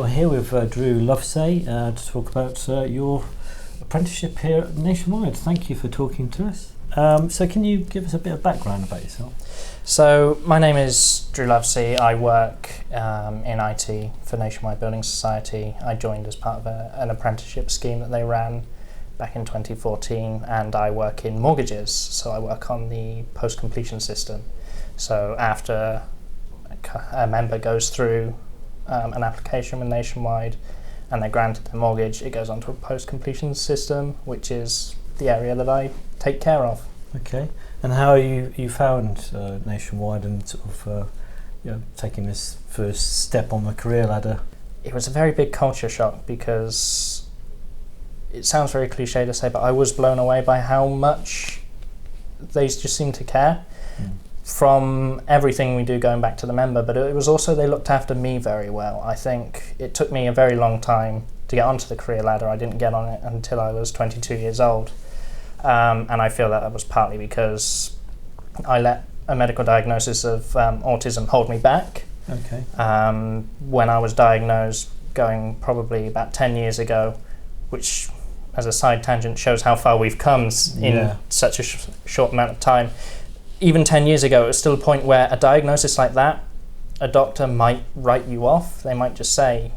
We're here with Drew Lovesay to talk about your apprenticeship here at Nationwide. Thank you for talking to us. So can you give us a bit of background about yourself? So my name is Drew Lovesay. I work in IT for Nationwide Building Society. I joined as part of an apprenticeship scheme that they ran back in 2014, and I work in mortgages. So I work on the post-completion system. So after a member goes through an application with Nationwide and they're granted the mortgage, it goes onto a post-completion system, which is the area that I take care of. Okay, and how you found Nationwide and sort of taking this first step on the career ladder? It was a very big culture shock, because it sounds very cliche to say, but I was blown away by how much they just seemed to care. From everything we do going back to the member, but it was also they looked after me very well. I think it took me a very long time to get onto the career ladder. I didn't get on it until I was 22 years old, and I feel that was partly because I let a medical diagnosis of autism hold me back. Okay. When I was diagnosed, going probably about 10 years ago, which as a side tangent shows how far we've come in such a short amount of time. Even 10 years ago, it was still a point where a diagnosis like that, a doctor might write you off. They might just say,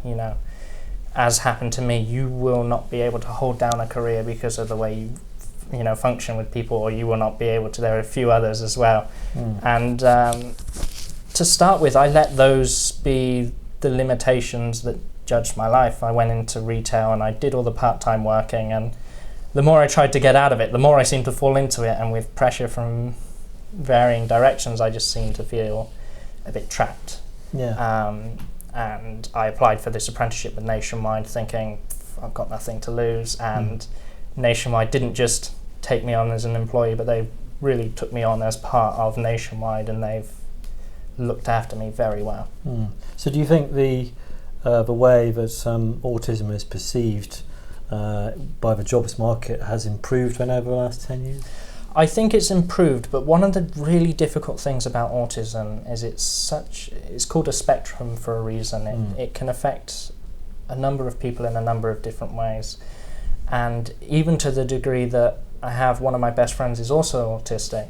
as happened to me, you will not be able to hold down a career because of the way you function with people, or you will not be able to. There are a few others as well. And to start with, I let those be the limitations that judged my life. I went into retail and I did all the part-time working, and the more I tried to get out of it, the more I seemed to fall into it, and with pressure from varying directions, I just seemed to feel a bit trapped. And I applied for this apprenticeship with Nationwide thinking I've got nothing to lose, and Nationwide didn't just take me on as an employee, but they really took me on as part of Nationwide, and they've looked after me very well. So do you think the way that autism is perceived by the jobs market has improved over the last 10 years? I think it's improved, but one of the really difficult things about autism is it's called a spectrum for a reason. It can affect a number of people in a number of different ways. And even to the degree that I have one of my best friends is also autistic,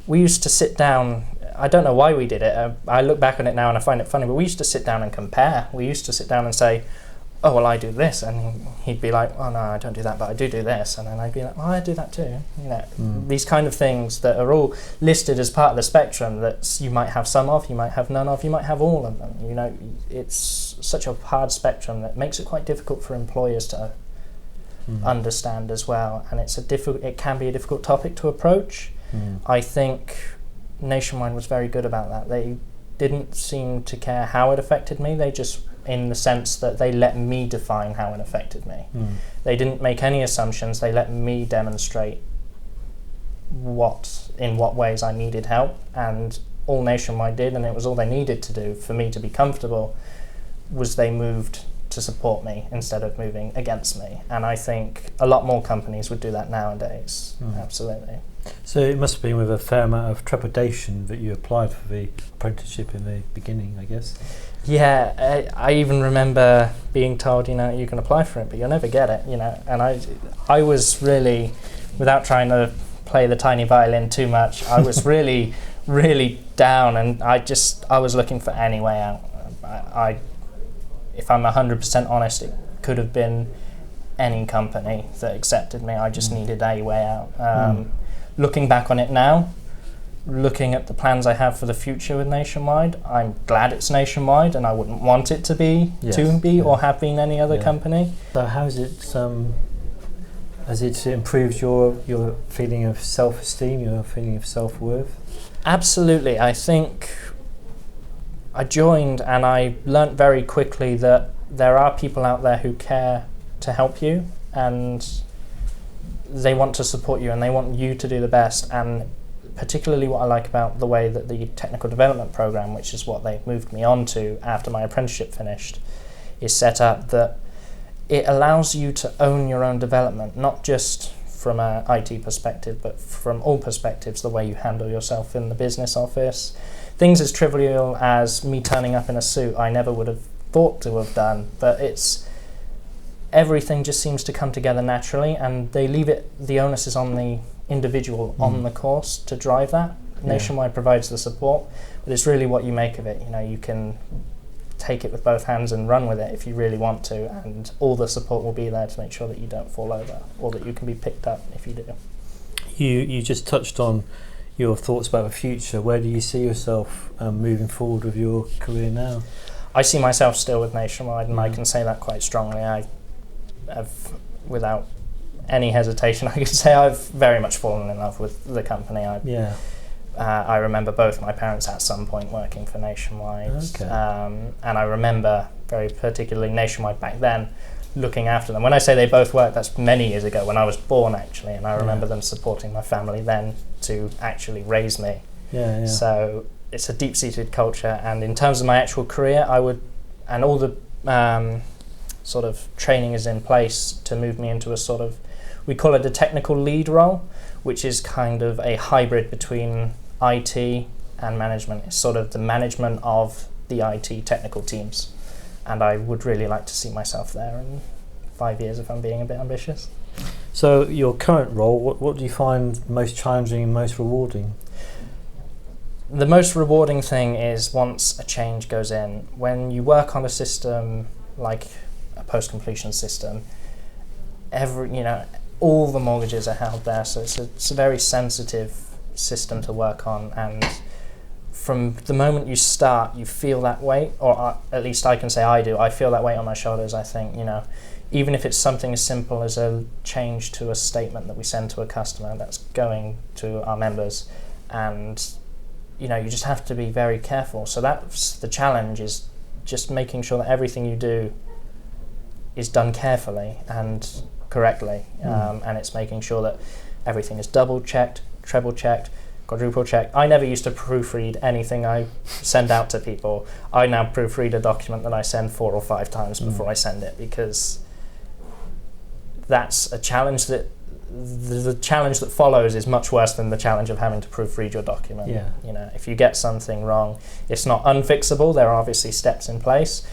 we used to sit down, I don't know why we did it, I look back on it now and I find it funny, but we used to sit down and compare. We used to sit down and say, oh, well, I do this, and he'd be like, oh no, I don't do that, but I do this, and then I'd be like, oh, I do that too. These kind of things that are all listed as part of the spectrum that you might have some of, you might have none of, you might have all of them. It's such a hard spectrum that makes it quite difficult for employers to understand as well, and it can be a difficult topic to approach. I think Nationwide was very good about that. They didn't seem to care how it affected me. They just, in the sense that they let me define how it affected me. They didn't make any assumptions. They let me demonstrate in what ways I needed help, and all Nationwide did, and it was all they needed to do for me to be comfortable, was they moved to support me instead of moving against me. And I think a lot more companies would do that nowadays. Absolutely. So it must have been with a fair amount of trepidation that you applied for the apprenticeship in the beginning, I guess. Yeah, I even remember being told, you can apply for it, but you'll never get it, And I was really, without trying to play the tiny violin too much, I was really, really down, and I was looking for any way out. If I'm 100% honest, it could have been any company that accepted me. I just needed a way out. Looking back on it now, looking at the plans I have for the future with Nationwide, I'm glad it's Nationwide, and I wouldn't want it to be or have been any other company. So has it improved your feeling of self-esteem, your feeling of self-worth? Absolutely. I think I joined and I learnt very quickly that there are people out there who care to help you, and they want to support you, and they want you to do the best. And particularly what I like about the way that the technical development program, which is what they moved me on to after my apprenticeship finished, is set up, that it allows you to own your own development, not just from an IT perspective, but from all perspectives, the way you handle yourself in the business office. Things as trivial as me turning up in a suit, I never would have thought to have done, but everything just seems to come together naturally, and they leave the onus is on the individual on the course to drive that. Nationwide provides the support, but it's really what you make of it. You can take it with both hands and run with it if you really want to, and all the support will be there to make sure that you don't fall over, or that you can be picked up if you do. You just touched on your thoughts about the future. Where do you see yourself moving forward with your career now? I see myself still with Nationwide, and I can say that quite strongly. I've, without any hesitation, I can say I've very much fallen in love with the company. I remember both my parents at some point working for Nationwide, and I remember very particularly Nationwide back then looking after them. When I say they both worked, that's many years ago when I was born actually, and I remember them supporting my family then to actually raise me. So it's a deep-seated culture, and in terms of my actual career, and all the sort of training is in place to move me into a sort of, we call it a technical lead role, which is kind of a hybrid between IT and management. It's sort of the management of the IT technical teams, and I would really like to see myself there in 5 years if I'm being a bit ambitious. So your current role, what do you find most challenging and most rewarding? The most rewarding thing is once a change goes in, when you work on a system like a post-completion system, all the mortgages are held there, so it's a very sensitive system to work on, and from the moment you start you feel that weight, or at least I can say I do. I feel that weight on my shoulders. I think, even if it's something as simple as a change to a statement that we send to a customer that's going to our members, and you just have to be very careful. So that's the challenge, is just making sure that everything you do is done carefully and correctly, and it's making sure that everything is double checked, treble checked, quadruple checked. I never used to proofread anything I send out to people. I now proofread a document that I send 4 or 5 times before I send it, because that's a challenge that the challenge that follows is much worse than the challenge of having to proofread your document. If you get something wrong, it's not unfixable. There are obviously steps in place,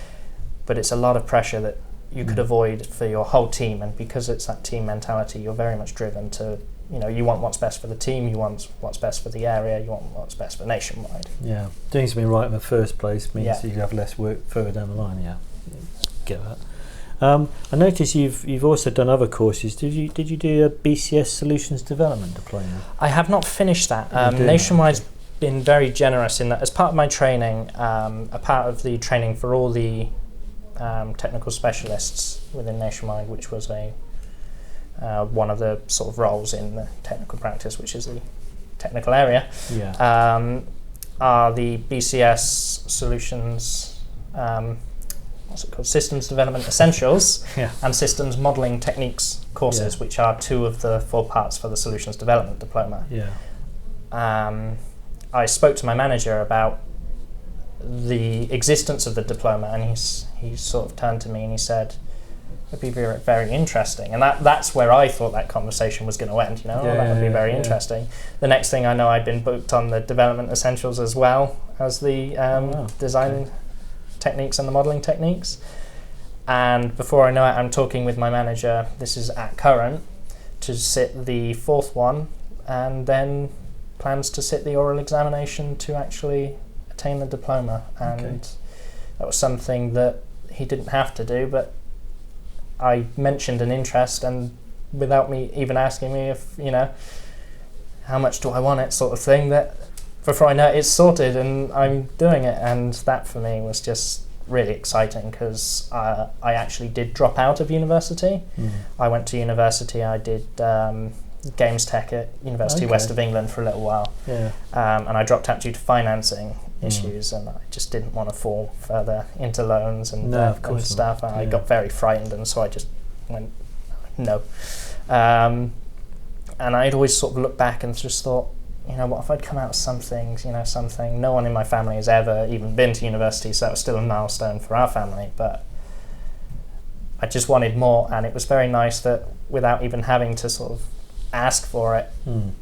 but it's a lot of pressure that you could avoid for your whole team, and because it's that team mentality, you're very much driven to, you want what's best for the team, you want what's best for the area, you want what's best for Nationwide. Doing something right in the first place means that you have less work further down the line. Get that. I noticed you've also done other courses. Did you do a BCS Solutions Development Diploma? I have not finished that. Nationwide's been very generous in that, as part of my training, a part of the training for all the technical specialists within Nationwide, which was one of the sort of roles in the technical practice, which is the technical area, are the BCS Solutions, Systems Development Essentials and Systems Modelling Techniques courses, which are 2 of the 4 parts for the Solutions Development Diploma. I spoke to my manager about the existence of the diploma, and he sort of turned to me and he said, it'd be very, very interesting. And that's where I thought that conversation was going to end, that would be very interesting. The next thing I know, I'd been booked on the Development Essentials as well as the design techniques and the modelling techniques. And before I know it, I'm talking with my manager, this is at current, to sit the 4th one, and then plans to sit the oral examination to actually attain the diploma. And that was something that he didn't have to do, but I mentioned an interest, and without me even asking me if, how much do I want it sort of thing, that before I know it, it's sorted and I'm doing it. And that for me was just really exciting, because I actually did drop out of university. I went to university, I did Games Tech at University West of England for a little while, and I dropped out due to financing issues, and I just didn't want to fall further into loans and stuff. I got very frightened, and so I just went no. And I'd always sort of looked back and just thought, what if I'd come out of something, no one in my family has ever even been to university, so that was still a milestone for our family, but I just wanted more. And it was very nice that without even having to sort of ask for it,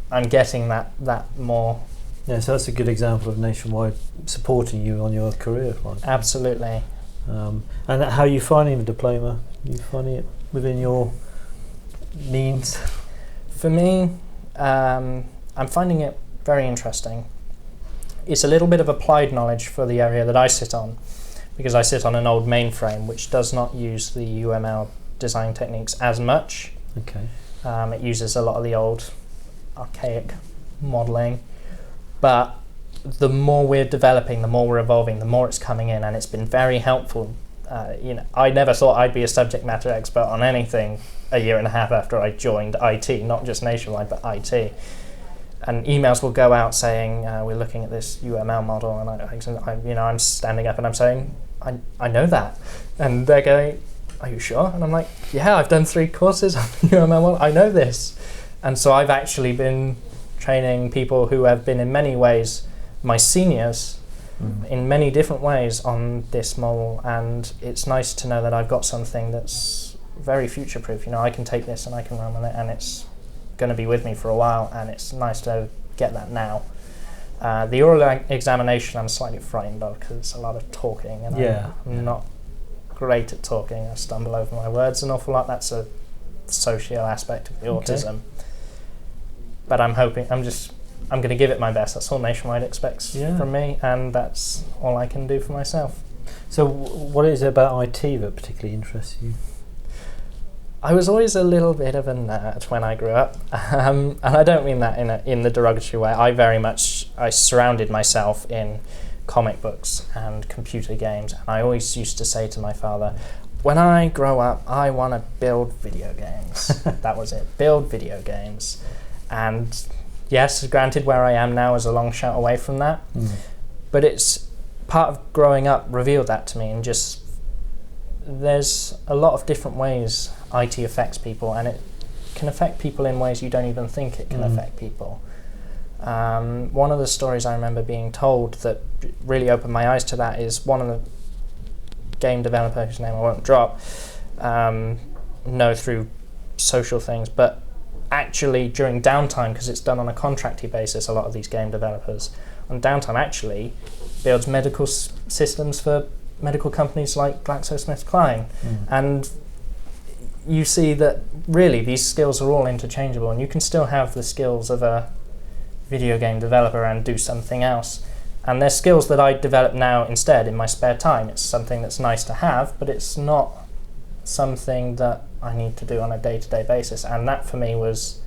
I'm getting that more. So that's a good example of Nationwide supporting you on your career. Absolutely. And how are you finding the diploma? Are you finding it within your means? For me, I'm finding it very interesting. It's a little bit of applied knowledge for the area that I sit on, because I sit on an old mainframe which does not use the UML design techniques as much. Okay. It uses a lot of the old archaic modelling, but the more we're developing, the more we're evolving, the more it's coming in, and it's been very helpful. I never thought I'd be a subject matter expert on anything a year and a half after I joined IT, not just Nationwide, but IT. And emails will go out saying, we're looking at this UML model, and I'm standing up and I'm saying, I know that. And they're going, are you sure? And I'm like, yeah, I've done 3 courses on UML model, I know this. And so I've actually been training people who have been in many ways my seniors in many different ways on this model, and it's nice to know that I've got something that's very future-proof. I can take this and I can run with it, and it's going to be with me for a while, and it's nice to get that now. The oral examination I'm slightly frightened of because it's a lot of talking, and I'm not great at talking. I stumble over my words an awful lot. That's a social aspect of the autism. But I'm going to give it my best. That's all Nationwide expects from me, and that's all I can do for myself. So what is it about IT that particularly interests you? I was always a little bit of a nerd when I grew up, and I don't mean that in the derogatory way. I surrounded myself in comic books and computer games, and I always used to say to my father, when I grow up, I want to build video games. That was it, build video games. And yes, granted, where I am now is a long shot away from that, but it's part of growing up revealed that to me, and just there's a lot of different ways IT affects people, and it can affect people in ways you don't even think it can affect people. One of the stories I remember being told that really opened my eyes to that is one of the game developer, whose name I won't drop, through social things, but actually during downtime, because it's done on a contracty basis, a lot of these game developers on downtime actually builds medical systems for medical companies like GlaxoSmithKline. And you see that really these skills are all interchangeable, and you can still have the skills of a video game developer and do something else. And they're skills that I develop now instead in my spare time. It's something that's nice to have, but it's not something that I need to do on a day-to-day basis. And that for me was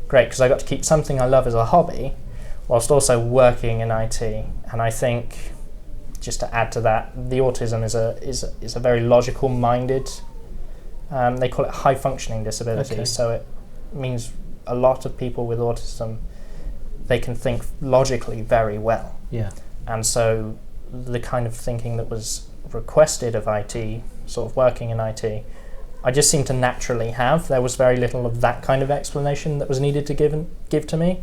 great, because I got to keep something I love as a hobby whilst also working in IT. And I think, just to add to that, the autism is a very logical minded, they call it high functioning disability. So it means a lot of people with autism, they can think logically very well. And so the kind of thinking that was requested of IT, sort of working in IT, I just seemed to naturally have. There was very little of that kind of explanation that was needed to give to me.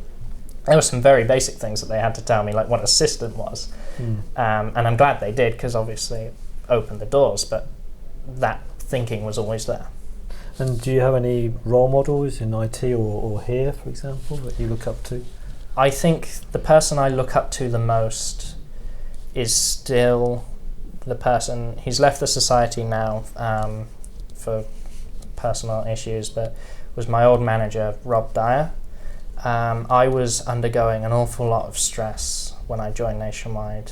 There were some very basic things that they had to tell me, like what a system was. And I'm glad they did, because obviously it opened the doors, but that thinking was always there. And do you have any role models in IT or here, for example, that you look up to? I think the person I look up to the most is still the person, he's left the society now for personal issues, but was my old manager, Rob Dyer. I was undergoing an awful lot of stress when I joined Nationwide,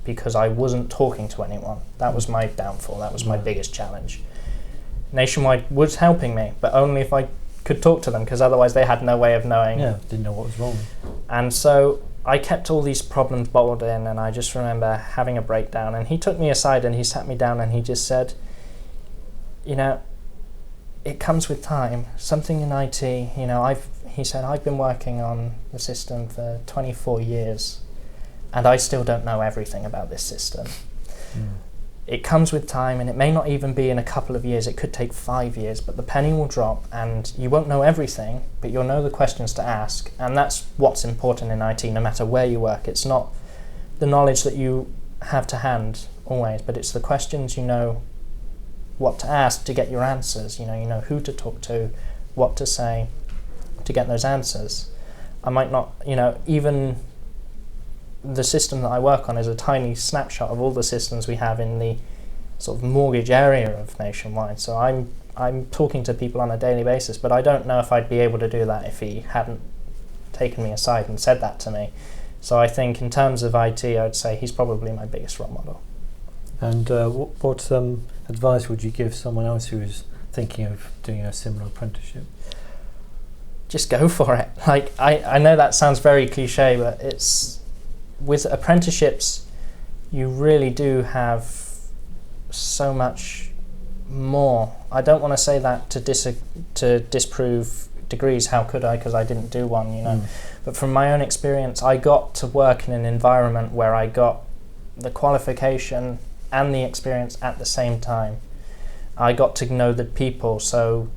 because I wasn't talking to anyone. That was my downfall, that was my biggest challenge. Nationwide was helping me, but only if I could talk to them, because otherwise they had no way of knowing. Didn't know what was wrong. And so I kept all these problems bottled in, and I just remember having a breakdown, and he took me aside and he sat me down and he just said, it comes with time. Something in IT, he said, I've been working on the system for 24 years and I still don't know everything about this system. It comes with time, and it may not even be in a couple of years, it could take 5 years, but the penny will drop and you won't know everything, but you'll know the questions to ask, and that's what's important in IT, no matter where you work. It's not the knowledge that you have to hand always, but it's the questions you know what to ask to get your answers. You know who to talk to, what to say to get those answers. I might not, even the system that I work on is a tiny snapshot of all the systems we have in the sort of mortgage area of Nationwide. So I'm talking to people on a daily basis, but I don't know if I'd be able to do that if he hadn't taken me aside and said that to me. So I think in terms of IT, I'd say he's probably my biggest role model. And what advice would you give someone else who is thinking of doing a similar apprenticeship? Just go for it. Like, I know that sounds very cliche, but it's with apprenticeships, you really do have so much more. I don't want to say that to disprove degrees. How could I? Because I didn't do one, you know. But from my own experience, I got to work in an environment where I got the qualification and the experience at the same time. I got to know the people. So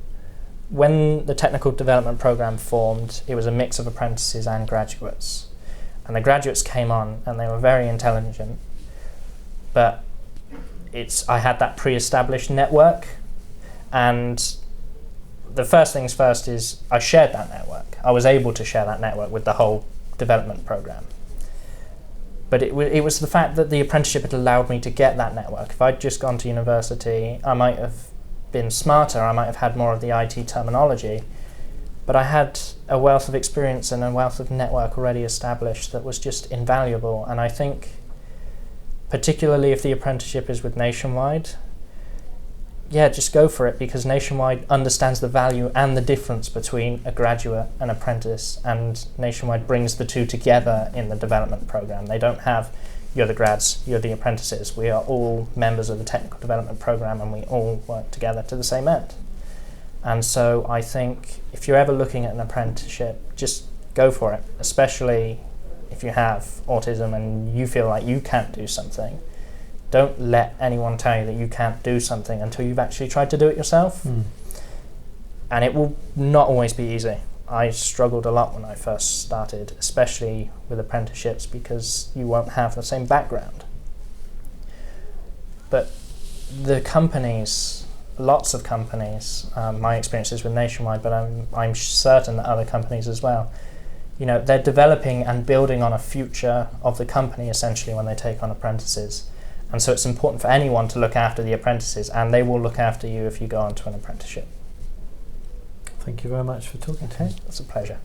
when the technical development program formed, it was a mix of apprentices and graduates. And the graduates came on and they were very intelligent. But I had that pre-established network, and the first things first is I shared that network. I was able to share that network with the whole development program. But it was the fact that the apprenticeship had allowed me to get that network. If I'd just gone to university, I might have been smarter, I might have had more of the IT terminology, but I had a wealth of experience and a wealth of network already established that was just invaluable. And I think, particularly if the apprenticeship is with Nationwide, yeah, just go for it, because Nationwide understands the value and the difference between a graduate and apprentice, and Nationwide brings the two together in the development program. They don't have, you're the grads, you're the apprentices. We are all members of the technical development program, and we all work together to the same end. And so I think if you're ever looking at an apprenticeship, just go for it, especially if you have autism and you feel like you can't do something. Don't let anyone tell you that you can't do something until you've actually tried to do it yourself. And it will not always be easy. I struggled a lot when I first started, especially with apprenticeships, because you won't have the same background. But the companies, lots of companies, my experiences with Nationwide, but I'm certain that other companies as well, you know, they're developing and building on a future of the company essentially when they take on apprentices. And so it's important for anyone to look after the apprentices, and they will look after you if you go on to an apprenticeship. Thank you very much for talking to me. It's a pleasure.